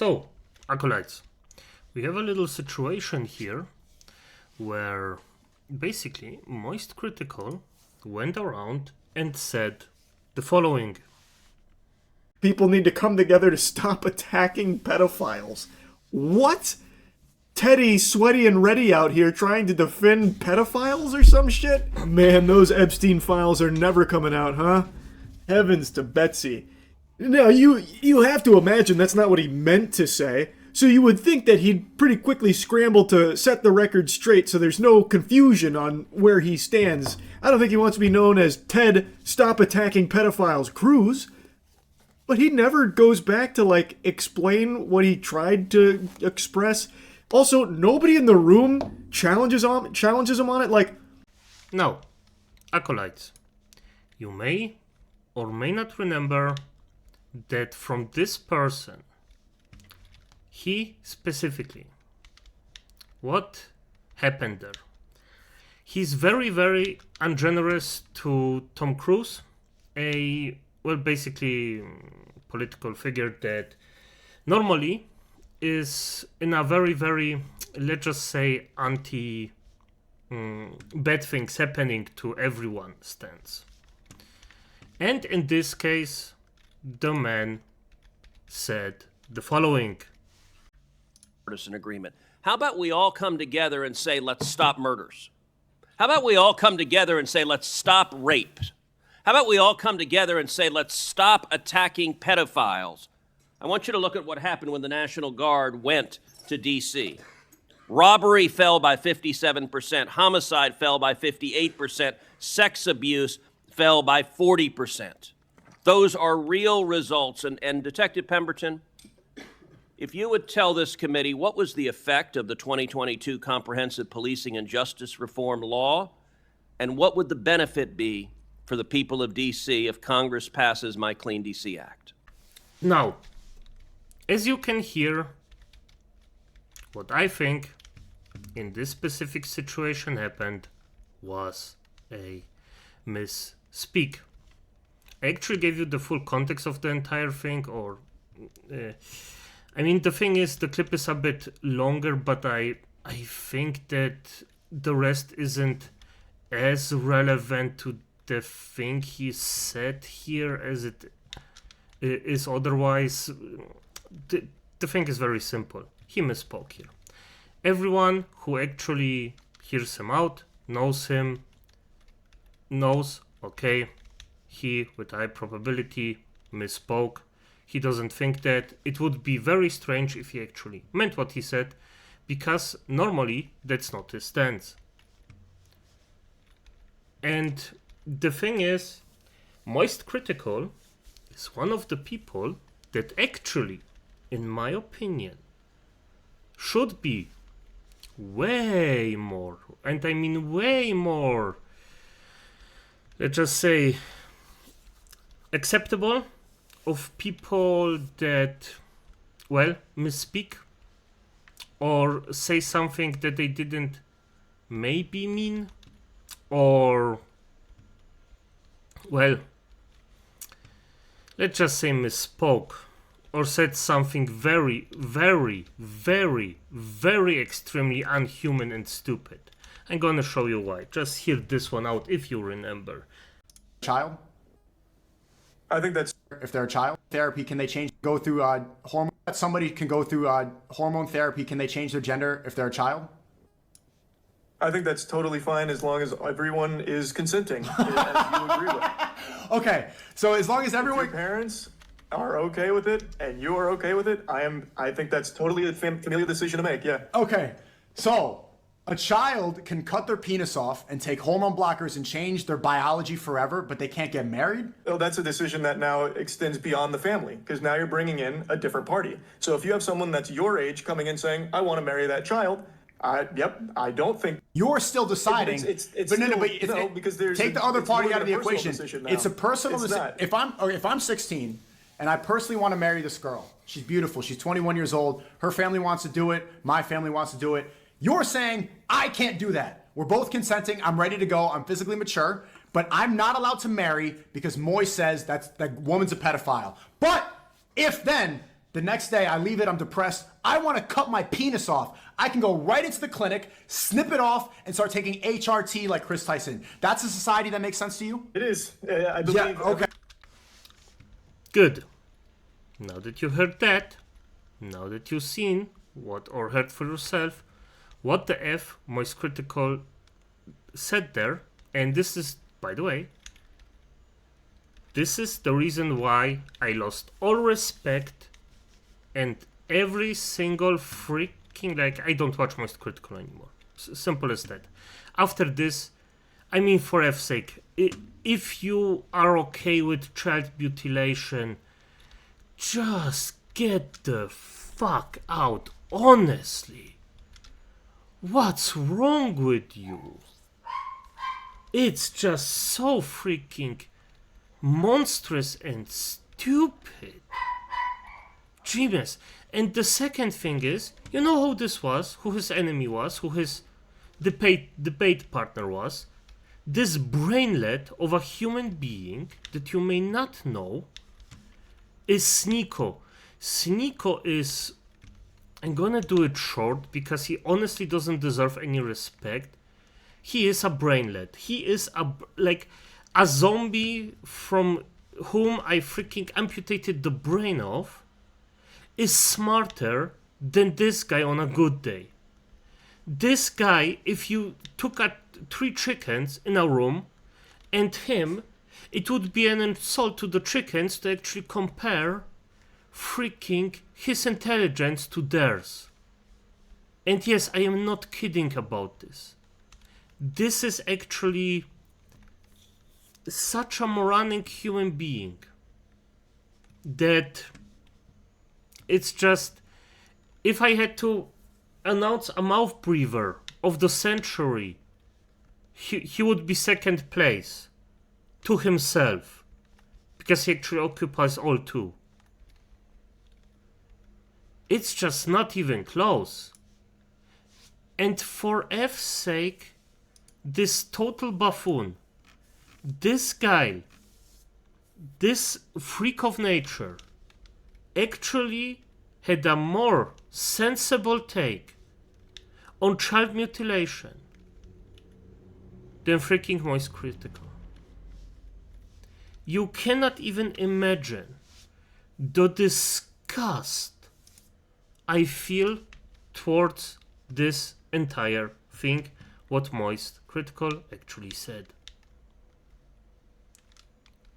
So, acolytes, we have a little situation here where basically Moist Critical went around and said the following. People need to come together to stop attacking pedophiles. What? Teddy, Sweaty, and Reddy out here trying to defend pedophiles or some shit? Man, those Epstein files are never coming out, huh? Heavens to Betsy. Now, you have to imagine that's not what he meant to say, so you would think that he'd pretty quickly scramble to set the record straight so there's no confusion on where he stands. I don't think he wants to be known as Ted Stop Attacking Pedophiles Cruz. But he never goes back to, explain what he tried to express. Also, nobody in the room challenges him on it, Now, acolytes, you may or may not remember that from this person, he specifically, what happened there? He's very, very ungenerous to Tom Cruise, basically political figure that normally is in a very, very, let's just say, anti bad things happening to everyone stance. And in this case, the man said the following. Partisan agreement. How about we all come together and say, let's stop murders? How about we all come together and say, let's stop rape? How about we all come together and say, let's stop attacking pedophiles? I want you to look at what happened when the National Guard went to D.C. Robbery fell by 57%, homicide fell by 58%, sex abuse fell by 40%. Those are real results. And Detective Pemberton, if you would tell this committee what was the effect of the 2022 Comprehensive Policing and Justice Reform Law, and what would the benefit be for the people of D.C. if Congress passes My Clean D.C. Act? Now, as you can hear, what I think in this specific situation happened was a misspeak. I actually gave you the full context of the entire thing, the thing is, the clip is a bit longer, but I think that the rest isn't as relevant to the thing he said here as it is otherwise. The thing is very simple. He misspoke here. Everyone who actually hears him out, knows, okay, he, with high probability, misspoke. He doesn't think that. It would be very strange if he actually meant what he said, because normally that's not his stance. And the thing is, Moist Critical is one of the people that actually, in my opinion, should be way more, and I mean way more, let's just say, acceptable of people that, misspeak or say something that they didn't maybe mean, or, let's just say misspoke, or said something very, very, very, very extremely unhuman and stupid. I'm gonna show you why. Just hear this one out if you remember. Child? I think that's... If they're a child, therapy, can they go through hormone? Somebody can go through hormone therapy. Can they change their gender if they're a child? I think that's totally fine as long as everyone is consenting, as you agree with. Okay, so as long as everyone... If your parents are okay with it and you are okay with it, I think that's totally a familial decision to make, yeah. Okay, so a child can cut their penis off and take hormone blockers and change their biology forever, but they can't get married? Oh, that's a decision that now extends beyond the family, because now you're bringing in a different party. So if you have someone that's your age coming in saying, I want to marry that child, I don't think... You're still deciding. Because there's... Take the other party out of the equation. It's a personal decision. It's if I'm 16 and I personally want to marry this girl, she's beautiful, she's 21 years old, her family wants to do it, my family wants to do it, you're saying, I can't do that. We're both consenting, I'm ready to go, I'm physically mature, but I'm not allowed to marry because Moy says that woman's a pedophile. But if then The next day, I leave it, I'm depressed. I want to cut my penis off. I can go right into the clinic, snip it off, and start taking HRT like Chris Tyson. That's a society that makes sense to you? It is. I believe. Yeah, okay. Good. Now that you've heard that, now that you've seen what or heard for yourself, what the F Moist Critical said there, and this is, by the way, this is the reason why I lost all respect and every single freaking, like, I don't watch Moist Critical anymore. Simple as that. After this, I mean, for F's sake, if you are okay with child mutilation, just get the fuck out, honestly. What's wrong with you? It's just so freaking monstrous and stupid. Genius. And the second thing is, you know who this was, who his enemy was, who his debate partner was? This brainlet of a human being that you may not know is Sneeko. Sneeko is, I'm gonna do it short because he honestly doesn't deserve any respect. He is a brainlet. He is like a zombie from whom I freaking amputated the brain of is smarter than this guy on a good day. This guy, if you took 3 chickens in a room and him, it would be an insult to the chickens to actually compare freaking his intelligence to theirs. And yes, I am not kidding about this. This is actually such a moronic human being that it's just, if I had to announce a mouth breather of the century, he would be second place to himself, because he actually occupies all 2. It's just not even close. And for F's sake, this total buffoon, this guy, this freak of nature, actually had a more sensible take on child mutilation than freaking Moist Critical. You cannot even imagine the disgust I feel towards this entire thing, what Moist Critical actually said.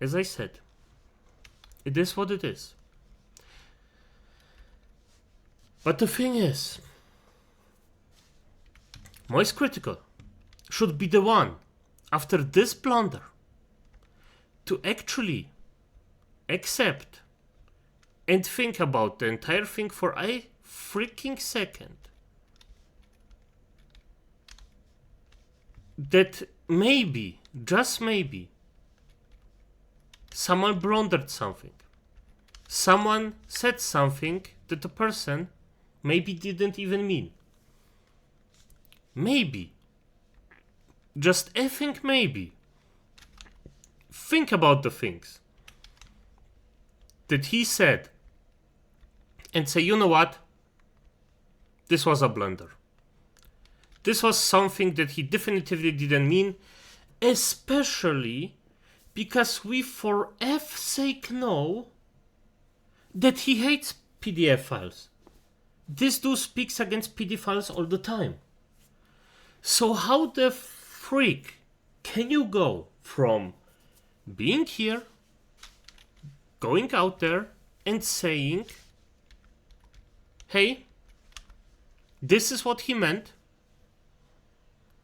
As I said, it is what it is. But the thing is, Moist Critical should be the one, after this blunder, to actually accept and think about the entire thing for a freaking second. That maybe, just maybe, someone blundered something. Someone said something that the person maybe didn't even mean. Maybe. Just effing maybe. Think about the things that he said and say, you know what? This was a blunder. This was something that he definitively didn't mean, especially because we for F's sake know that he hates PDF files. This dude speaks against PDF files all the time. So how the freak can you go from being here, going out there and saying, hey, this is what he meant,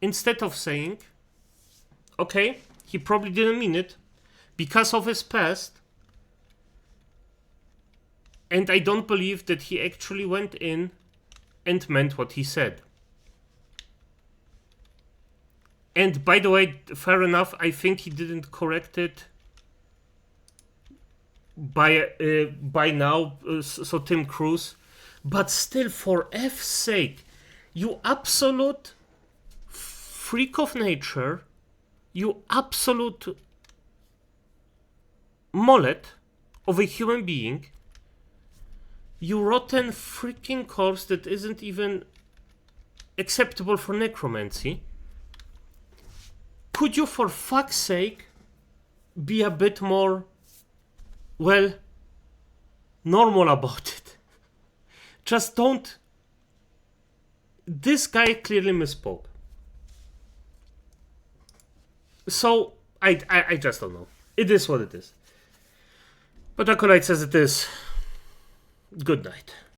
instead of saying, okay, he probably didn't mean it because of his past, and I don't believe that he actually went in and meant what he said. And by the way, fair enough, I think he didn't correct it by now, so Tim Cruise. But still, for F's sake, you absolute freak of nature, you absolute mullet of a human being, You rotten freaking corpse that isn't even acceptable for necromancy. Could you, for fuck's sake, be a bit more, well, normal about it? Just don't. This guy clearly misspoke. So, I just don't know. It is what it is. But Acolyte says it is. Good night.